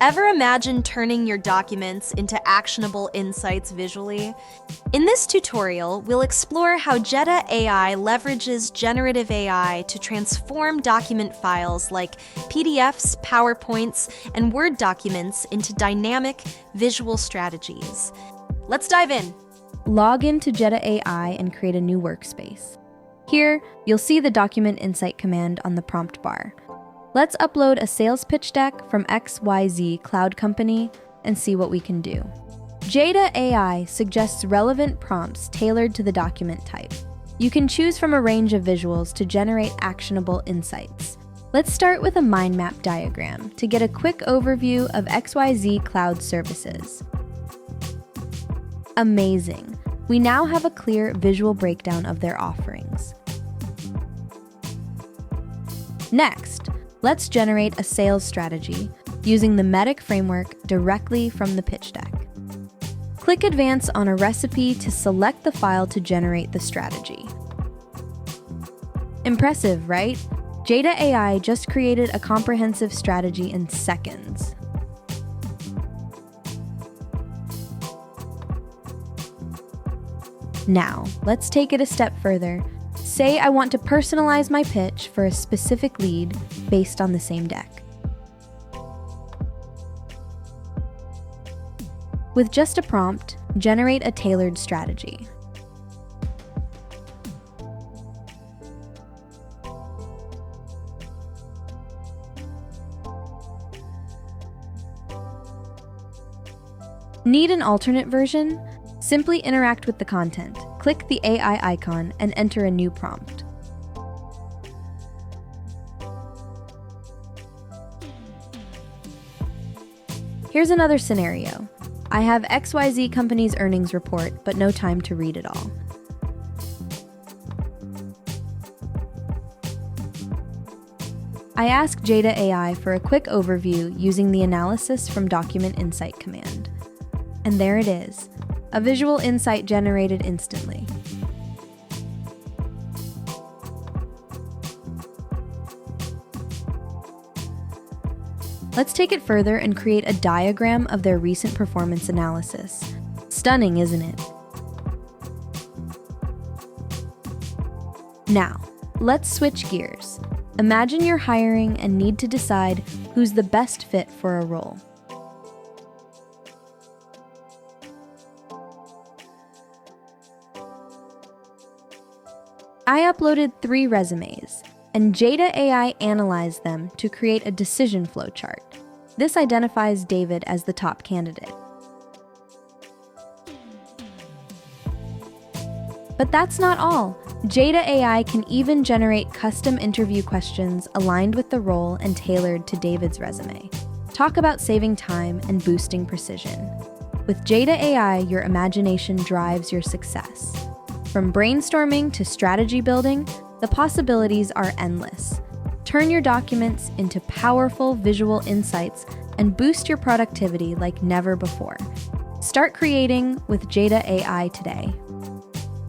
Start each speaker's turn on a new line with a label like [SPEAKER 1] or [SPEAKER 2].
[SPEAKER 1] Ever imagine turning your documents into actionable insights visually? In this tutorial, we'll explore how Jeda.ai leverages generative AI to transform document files like PDFs, PowerPoints, and Word documents into dynamic visual strategies. Let's dive in.
[SPEAKER 2] Log into Jeda.ai and create a new workspace. Here, you'll see the Document Insight command on the prompt bar. Let's upload a sales pitch deck from XYZ Cloud Company and see what we can do. Jeda.ai suggests relevant prompts tailored to the document type. You can choose from a range of visuals to generate actionable insights. Let's start with a mind map diagram to get a quick overview of XYZ Cloud services. Amazing! We now have a clear visual breakdown of their offerings. Next, let's generate a sales strategy using the MEDDIC framework directly from the pitch deck. Click Advance on a recipe to select the file to generate the strategy. Impressive, right? Jeda.ai just created a comprehensive strategy in seconds. Now, let's take it a step further. Say I want to personalize my pitch for a specific lead based on the same deck. With just a prompt, generate a tailored strategy. Need an alternate version? Simply interact with the content. Click the AI icon and enter a new prompt. Here's another scenario. I have XYZ company's earnings report, but no time to read it all. I ask Jeda.ai for a quick overview using the analysis from Document Insight command. And there it is. A visual insight generated instantly. Let's take it further and create a diagram of their recent performance analysis. Stunning, isn't it? Now, let's switch gears. Imagine you're hiring and need to decide who's the best fit for a role. I uploaded 3 resumes, and Jeda.ai analyzed them to create a decision flowchart. This identifies David as the top candidate. But that's not all. Jeda.ai can even generate custom interview questions aligned with the role and tailored to David's resume. Talk about saving time and boosting precision. With Jeda.ai, your imagination drives your success. From brainstorming to strategy building, the possibilities are endless. Turn your documents into powerful visual insights and boost your productivity like never before. Start creating with Jeda.ai today.